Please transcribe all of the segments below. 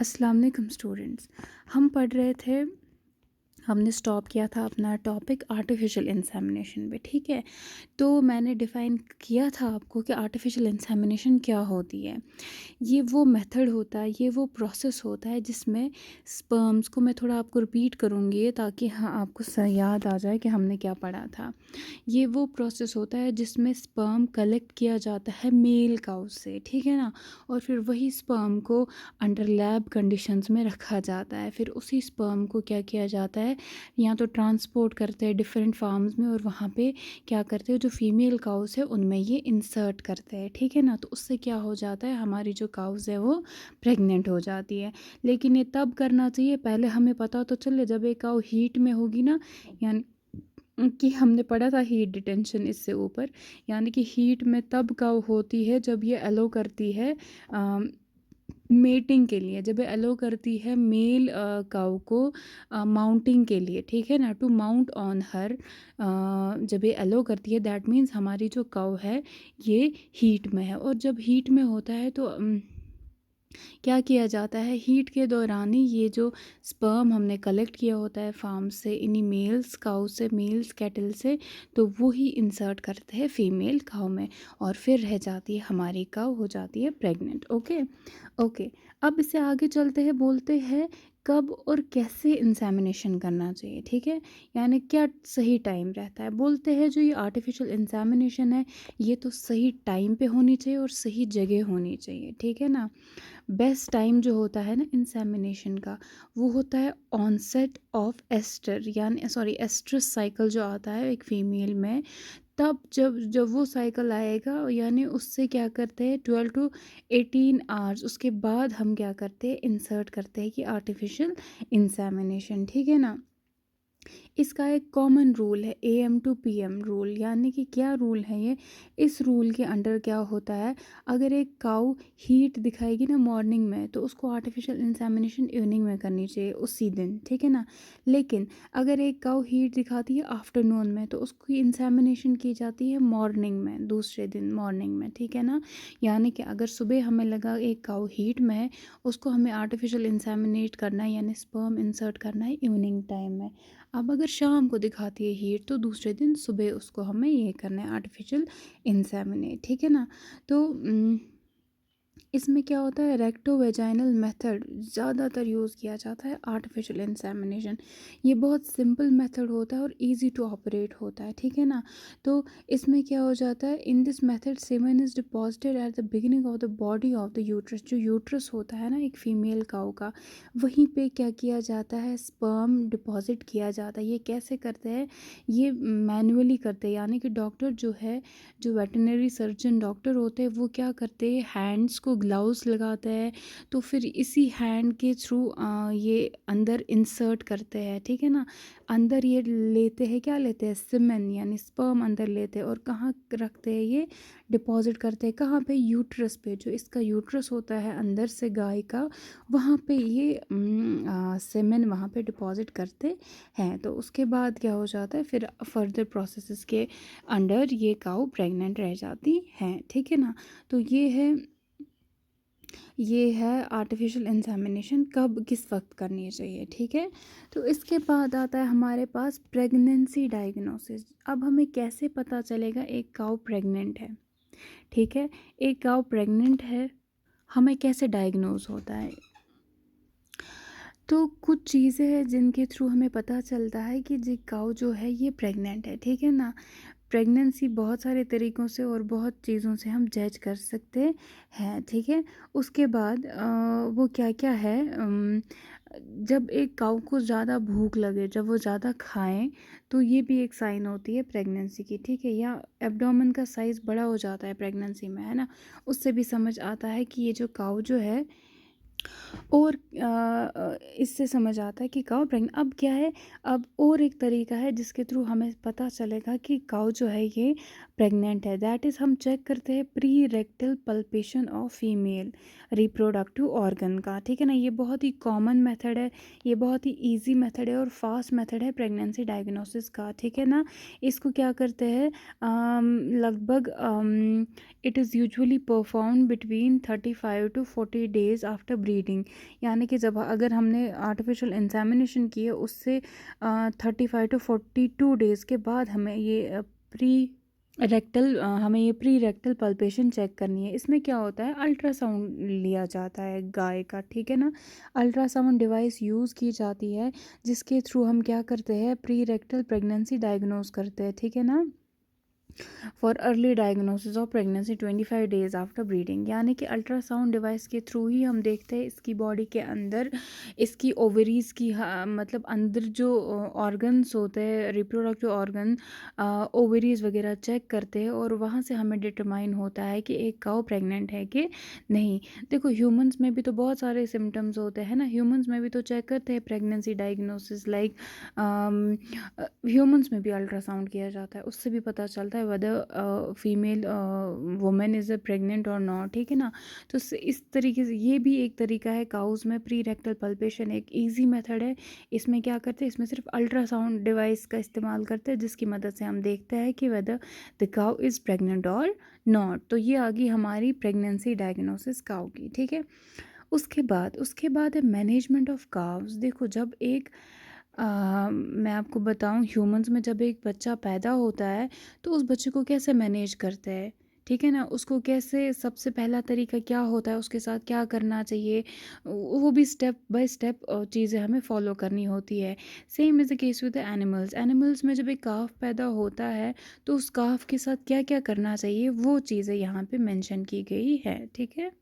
अस्सलाम वालेकुम स्टूडेंट्स। हम पढ़ रहे थे, हमने स्टॉप किया था अपना टॉपिक आर्टिफिशियल इंसेमिनेशन पे, ठीक है। तो मैंने डिफ़ाइन किया था आपको कि आर्टिफिशियल इंसेमिनेशन क्या होती है। ये वो मेथड होता है, ये वो प्रोसेस होता है जिसमें स्पर्म्स को, मैं थोड़ा आपको रिपीट करूँगी ताकि हाँ आपको याद आ जाए कि हमने क्या पढ़ा था। ये वो प्रोसेस होता है जिसमें स्पर्म कलेक्ट किया जाता है मेल काउ से, ठीक है ना। और फिर वही स्पर्म को अंडर लैब कंडीशंस में रखा जाता है। फिर उसी स्पर्म को क्या किया जाता है, या तो ट्रांसपोर्ट करते हैं डिफरेंट फार्म्स में, और वहाँ पे क्या करते हैं, जो फीमेल काउस है उनमें ये इंसर्ट करते हैं, ठीक है ना। तो उससे क्या हो जाता है, हमारी जो काउस है वो प्रेग्नेंट हो जाती है। लेकिन ये तब करना चाहिए, पहले हमें पता तो चले जब एक काउ हीट में होगी ना, यानी कि हमने पढ़ा था हीट डिटेंशन इससे ऊपर, यानी कि हीट में तब काउ होती है जब ये अलो करती है मेटिंग के लिए, जब ये अलो करती है मेल काऊ को माउंटिंग के लिए, ठीक है ना, टू माउंट ऑन हर। जब ये अलो करती है दैट मीन्स हमारी जो काऊ है ये हीट में है। और जब हीट में होता है तो क्या किया जाता है, हीट के दौरान ही ये जो स्पर्म हमने कलेक्ट किया होता है फार्म से, इन्हीं मेल्स काउ से, मेल्स कैटल से, तो वो ही इंसर्ट करते हैं फीमेल काउ में, और फिर रह जाती है हमारी काउ, हो जाती है प्रेग्नेंट। ओके ओके, अब इससे आगे चलते हैं, बोलते हैं कब और कैसे इंसेमिनेशन करना चाहिए, ठीक है। यानी क्या सही टाइम रहता है। बोलते हैं जो ये आर्टिफिशियल इंसेमिनेशन है ये तो सही टाइम पे होनी चाहिए और सही जगह होनी चाहिए, ठीक है ना। बेस्ट टाइम जो होता है ना इंसेमिनेशन का, वो होता है ऑनसेट ऑफ एस्टर, यानी सॉरी एस्ट्रस साइकिल जो आता है एक फीमेल में, तब जब जब वो साइकिल आएगा, यानी उससे क्या करते हैं 12 to 18 आवर्स उसके बाद हम क्या करते हैं, इंसर्ट करते हैं कि आर्टिफिशियल इंसेमिनेशन, ठीक है ना। इसका एक कॉमन रूल है AM to PM रूल, यानी कि क्या रूल है ये, इस रूल के अंडर क्या होता है, अगर एक काऊ हीट दिखाएगी ना मॉर्निंग में, तो उसको आर्टिफिशियल इंसेमिनेशन इवनिंग में करनी चाहिए उसी दिन, ठीक है ना। लेकिन अगर एक काऊ हीट दिखाती है आफ्टरनून में, तो उसकी इंसेमिनेशन की जाती है मॉर्निंग में, दूसरे दिन मॉर्निंग में, ठीक है ना। यानी कि अगर सुबह हमें लगा एक काऊ हीट में है, उसको हमें आर्टिफिशियल इंसेमिनेट करना है, यानी स्पर्म इंसर्ट करना है इवनिंग टाइम में। अब अगर शाम को दिखाती है हीट, तो दूसरे दिन सुबह उसको हमें ये करना है आर्टिफिशियल इंसेमिनेट, ठीक है ना। तो इसमें क्या होता है, रेक्टोवेजाइनल मेथड ज़्यादातर यूज़ किया जाता है आर्टिफिशियल इंसेमिनेशन। ये बहुत सिंपल मेथड होता है और इजी टू ऑपरेट होता है, ठीक है ना। तो इसमें क्या हो जाता है, in this method semen is deposited at the beginning of the body of the uterus. जो यूट्रस होता है ना एक फीमेल काऊ का, वहीं पे क्या किया जाता है, स्पर्म डिपॉजिट किया जाता है। ये कैसे करते हैं, ये मैनुअली करते हैं, यानी कि डॉक्टर जो है, जो वेटरनरी सर्जन डॉक्टर होते हैं, वो क्या करते हैं, हैंड्स को ग्लव्स लगाते हैं, तो फिर इसी हैंड के थ्रू ये अंदर इंसर्ट करते हैं, ठीक है ना। अंदर ये लेते हैं, क्या लेते हैं, सीमेन यानी स्पर्म अंदर लेते हैं, और कहाँ रखते हैं, ये डिपॉजिट करते हैं, कहाँ पे, यूट्रस पे। जो इसका यूट्रस होता है अंदर से गाय का, वहाँ पे ये सीमेन वहाँ पे डिपॉजिट करते हैं। तो उसके बाद क्या हो जाता है, फिर फर्दर प्रोसेसेस के अंडर ये काऊ प्रेग्नेंट रह जाती हैं, ठीक है ना। तो ये है आर्टिफिशियल इंसेमिनेशन कब किस वक्त करनी चाहिए, ठीक है। तो इसके बाद आता है हमारे पास प्रेगनेंसी डायग्नोसिस। अब हमें कैसे पता चलेगा एक काऊ प्रेग्नेंट है, ठीक है। एक काऊ प्रेग्नेंट है, हमें कैसे डायग्नोज होता है। तो कुछ चीज़ें हैं जिनके थ्रू हमें पता चलता है कि जी काऊ जो है ये प्रेग्नेंट है, ठीक है ना। प्रेगनेंसी बहुत सारे तरीक़ों से और बहुत चीज़ों से हम जज कर सकते हैं, ठीक है। उसके बाद वो क्या क्या है, जब एक काऊ को ज़्यादा भूख लगे, जब वो ज़्यादा खाएं, तो ये भी एक साइन होती है प्रेगनेंसी की, ठीक है। या एब्डोमेन का साइज़ बड़ा हो जाता है प्रेगनेंसी में, है ना, उससे भी समझ आता है कि ये जो काऊ जो है। और इससे समझ आता है कि काऊ प्रेग्नेंट। अब क्या है, अब और एक तरीका है जिसके थ्रू हमें पता चलेगा कि काऊ जो है ये प्रेग्नेंट है, दैट इज़ हम चेक करते हैं pre rectal palpation of female reproductive organ का, ठीक है ना। ये बहुत ही कॉमन मेथड है, ये बहुत ही इजी मेथड है और फास्ट मेथड है प्रेगनेंसी डायग्नोसिस का, ठीक है ना। इसको क्या करते हैं, लगभग it is usually perform between 35 to 40 days after breeding, यानी कि जब अगर हमने आर्टिफिशियल इंसेमिनेशन की है उससे 35 to 42 डेज़ के बाद हमें ये प्री रेक्टल हमें ये प्री रेक्टल पल्पेशन चेक करनी है। इसमें क्या होता है, अल्ट्रासाउंड लिया जाता है गाय का, ठीक है ना। अल्ट्रासाउंड डिवाइस यूज़ की जाती है जिसके थ्रू हम क्या करते हैं, प्री रेक्टल प्रेगनेंसी डायग्नोज करते हैं, ठीक है ना। For early diagnosis of pregnancy 25 days after breeding, यानी कि अल्ट्रासाउंड डिवाइस के थ्रू ही हम देखते हैं इसकी बॉडी के अंदर इसकी ओवरीज की मतलब अंदर जो ऑर्गन्स होते हैं, रिप्रोडक्टिव ऑर्गन, ओवरीज वगैरह चेक करते हैं और वहाँ से हमें डिटरमाइन होता है कि एक काऊ प्रेग्नेंट है कि नहीं। देखो ह्यूमंस में भी तो बहुत सारे सिम्टम्स होते हैं ना, ह्यूमंस में भी तो चेक करते हैं प्रेगनेंसी डायग्नोसिस, लाइक ह्यूमंस में भी अल्ट्रासाउंड किया जाता है, उससे भी पता चलता है whether female women is pregnant और नॉट, ठीक है ना। तो इस तरीके से ये भी एक तरीका है काउज में प्री रेक्टल पल्पेशन, एक इजी मेथड है। इसमें क्या करते हैं, इसमें सिर्फ अल्ट्रासाउंड डिवाइस का इस्तेमाल करते हैं जिसकी मदद से हम देखते हैं कि whether the cow is pregnant और नॉट। तो ये आ गई हमारी प्रेगनेंसी डायग्नोसिस काउ की, ठीक है। उसके बाद है मैनेजमेंट ऑफ काव्स। देखो जब एक मैं आपको बताऊं, ह्यूमंस में जब एक बच्चा पैदा होता है तो उस बच्चे को कैसे मैनेज करते हैं, ठीक है ना। उसको कैसे, सबसे पहला तरीका क्या होता है, उसके साथ क्या करना चाहिए, वो भी स्टेप बाय स्टेप चीज़ें हमें फॉलो करनी होती है। Same is the case with animals. Animals में जब एक काफ पैदा होता है तो उस काफ के साथ क्या क्या करना चाहिए वो चीज़ें यहाँ पे मेंशन की गई है, ठीक है।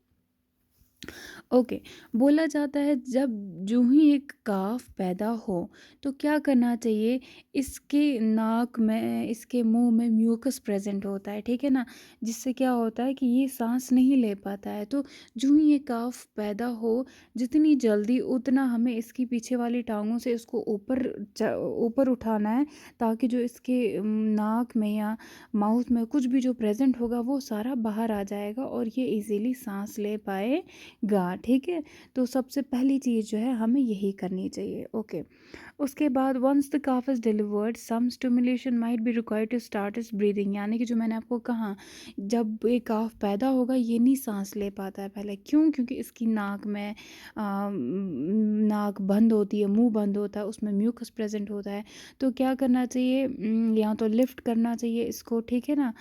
ओके, बोला जाता है जब जो ही एक काफ पैदा हो तो क्या करना चाहिए, इसके नाक में, इसके मुंह में म्यूकस प्रेजेंट होता है, ठीक है ना, जिससे क्या होता है कि ये सांस नहीं ले पाता है। तो जो ही ये काफ पैदा हो, जितनी जल्दी उतना हमें इसकी पीछे वाली टांगों से इसको ऊपर उठाना है, ताकि जो इसके नाक में या माउथ में कुछ भी जो प्रेजेंट होगा वो सारा बाहर आ जाएगा और ये इजीली सांस ले पाएगा, ठीक है। तो सबसे पहली चीज़ जो है हमें यही करनी चाहिए। ओके, उसके बाद once the calf is delivered some stimulation might be required to start its breathing, यानी कि जो मैंने आपको कहा, जब ये काफ पैदा होगा ये नहीं सांस ले पाता है पहले, क्यों, क्योंकि इसकी नाक में नाक बंद होती है, मुंह बंद होता है, उसमें म्यूकस प्रेजेंट होता है। तो क्या करना चाहिए, या तो लिफ्ट करना चाहिए इसको, ठीक है ना,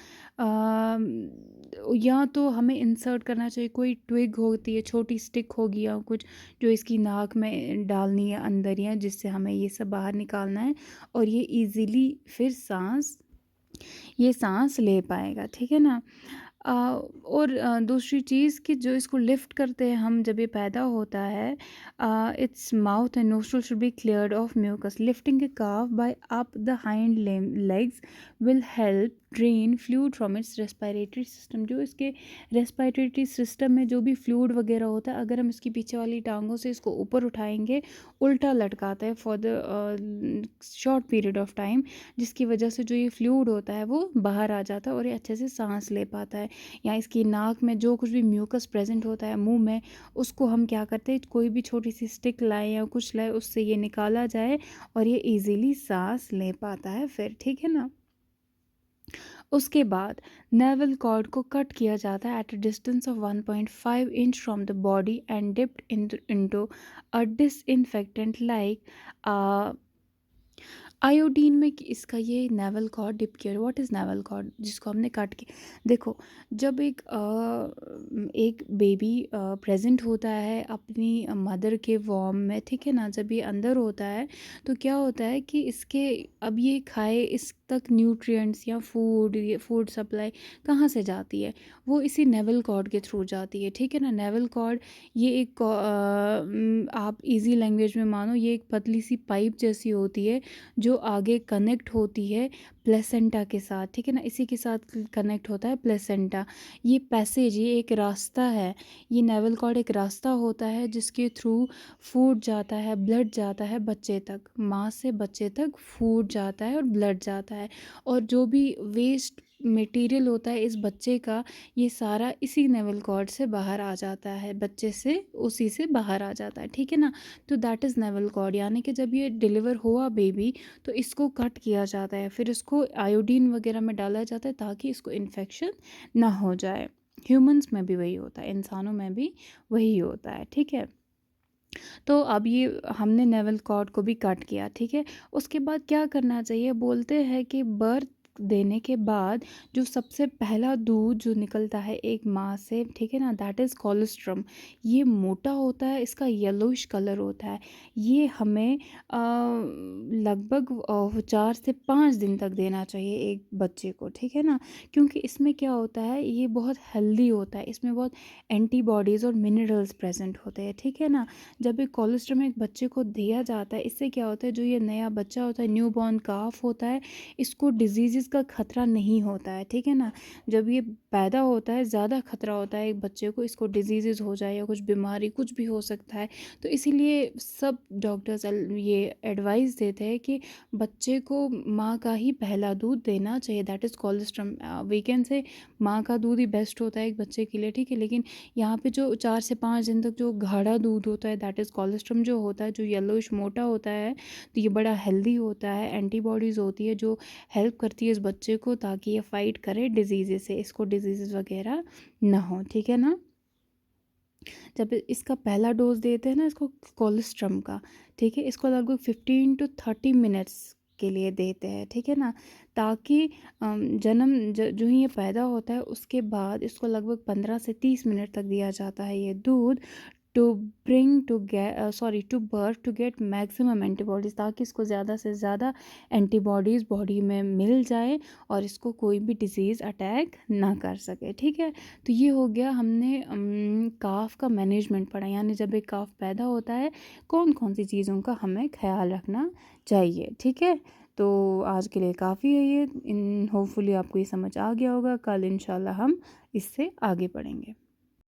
या तो हमें इंसर्ट करना चाहिए, कोई ट्विग होती है, छोटी स्टिक होगी या कुछ, जो इसकी नाक में डालनी है अंदर, या जिससे हमें ये सब बाहर निकालना है और ये इजीली फिर सांस ले पाएगा, ठीक है ना। और दूसरी चीज़ कि जो इसको लिफ्ट करते हैं हम जब ये पैदा होता है, its mouth and nostril should be cleared of mucus. Lifting a calf by up the hind legs will help drain fluid from its respiratory system. जो इसके रेस्पिरेटरी सिस्टम में जो भी फ्लूइड वगैरह होता है, अगर हम इसकी पीछे वाली टांगों से इसको ऊपर उठाएंगे, उल्टा लटकाते हैं for the short period of time, जिसकी वजह से जो ये फ्लूइड होता है वो बाहर आ जाता है और ये अच्छे से सांस ले पाता है। या इसकी नाक में जो कुछ भी म्यूकस प्रेजेंट होता है मुंह में, उसको हम क्या करते हैं, कोई भी छोटी सी स्टिक लाए या कुछ लाए, उससे ये निकाला जाए और ये इजीली सांस ले पाता है फिर, ठीक है ना। उसके बाद नेवल कॉर्ड को कट किया जाता है at a distance of 1.5 inch from the body and dipped into a disinfectant like iodine में। इसका ये नेवल कॉर्ड डिप किया, व्हाट इज़ नेवल कॉर्ड, जिसको हमने काट के, देखो जब एक बेबी प्रेजेंट होता है अपनी मदर के वॉर्म में, ठीक है ना, जब ये अंदर होता है तो क्या होता है कि इसके, अब ये खाए, इस तक न्यूट्रिएंट्स या फूड सप्लाई कहाँ से जाती है, वो इसी नेवल कॉर्ड के थ्रू जाती है, ठीक है ना। नेवल कॉर्ड ये एक आप इजी लैंग्वेज में मानो, ये एक पतली सी पाइप जैसी होती है जो आगे कनेक्ट होती है प्लेसेंटा के साथ, ठीक है ना, इसी के साथ कनेक्ट होता है प्लेसेंटा। ये पैसेज, ये एक रास्ता है, ये नेवल कॉर्ड एक रास्ता होता है जिसके थ्रू फूड जाता है, ब्लड जाता है बच्चे तक, माँ से बच्चे तक फूड जाता है और ब्लड जाता है, और जो भी वेस्ट मटेरियल होता है इस बच्चे का, ये सारा इसी नेवल कॉर्ड से बाहर आ जाता है, बच्चे से उसी से बाहर आ जाता है, ठीक है ना। तो दैट इज़ नेवल कॉर्ड, यानी कि जब ये डिलीवर हुआ बेबी तो इसको कट किया जाता है, फिर इसको आयोडीन वगैरह में डाला जाता है ताकि इसको इन्फेक्शन ना हो जाए। ह्यूमंस में भी वही होता है, इंसानों में भी वही होता है, ठीक है। तो अब ये हमने नेवल कॉर्ड को भी कट किया, ठीक है। उसके बाद क्या करना चाहिए, बोलते हैं कि बर्थ देने के बाद जो सबसे पहला दूध जो निकलता है एक माँ से, ठीक है ना, दैट इज़ कोलोस्ट्रम। ये मोटा होता है, इसका येलोइश कलर होता है। ये हमें लगभग 4 से 5 दिन तक देना चाहिए एक बच्चे को, ठीक है ना। क्योंकि इसमें क्या होता है, ये बहुत हेल्दी होता है, इसमें बहुत एंटीबॉडीज़ और मिनरल्स प्रेजेंट होते हैं, ठीक है ना। जब एक कोलोस्ट्रम एक बच्चे को दिया जाता है, इससे क्या होता है, जो ये नया बच्चा होता है, न्यू बॉर्न काफ होता है, इसको डिजीज़ का खतरा नहीं होता है, ठीक है ना। जब ये पैदा होता है, ज़्यादा खतरा होता है एक बच्चे को, इसको डिजीज़ हो जाए या कुछ बीमारी कुछ भी हो सकता है। तो इसीलिए सब डॉक्टर्स ये एडवाइस देते हैं कि बच्चे को माँ का ही पहला दूध देना चाहिए, दैट इज़ कोलोस्ट्रम। वीकेंड से माँ का दूध ही बेस्ट होता है एक बच्चे के लिए, ठीक है। लेकिन यहाँ पे जो 4 से 5 दिन तक जो गाढ़ा दूध होता है, दैट इज़ कोलेस्ट्रम जो होता है, जो येलोइश मोटा होता है, तो ये बड़ा हेल्दी होता है, एंटीबॉडीज़ होती है जो हेल्प करती है इस बच्चे को ताकि ये फाइट करे डिजीज़ से, इसको डिजीज़ वगैरह ना हो, ठीक है ना। जब इसका पहला डोज देते हैं ना इसको कोलेस्ट्रम का, ठीक है, इसको लगभग 15 to 30 मिनट्स के लिए देते हैं, ठीक है ना। ताकि जो ही ये पैदा होता है उसके बाद इसको लगभग 15 से 30 मिनट तक दिया जाता है ये दूध, to bring to to birth to get maximum antibodies, ताकि इसको ज़्यादा से ज़्यादा एंटीबॉडीज़ बॉडी में मिल जाए और इसको कोई भी डिजीज़ अटैक ना कर सके, ठीक है। तो ये हो गया, हमने काफ का मैनेजमेंट पढ़ा, यानी जब एक काफ पैदा होता है कौन कौन सी चीज़ों का हमें ख्याल रखना चाहिए, ठीक है। तो आज के लिए काफ़ी है ये, इन होपफुली आपको ये समझ आ गया होगा। कल इंशाल्लाह हम इससे आगे बढ़ेंगे।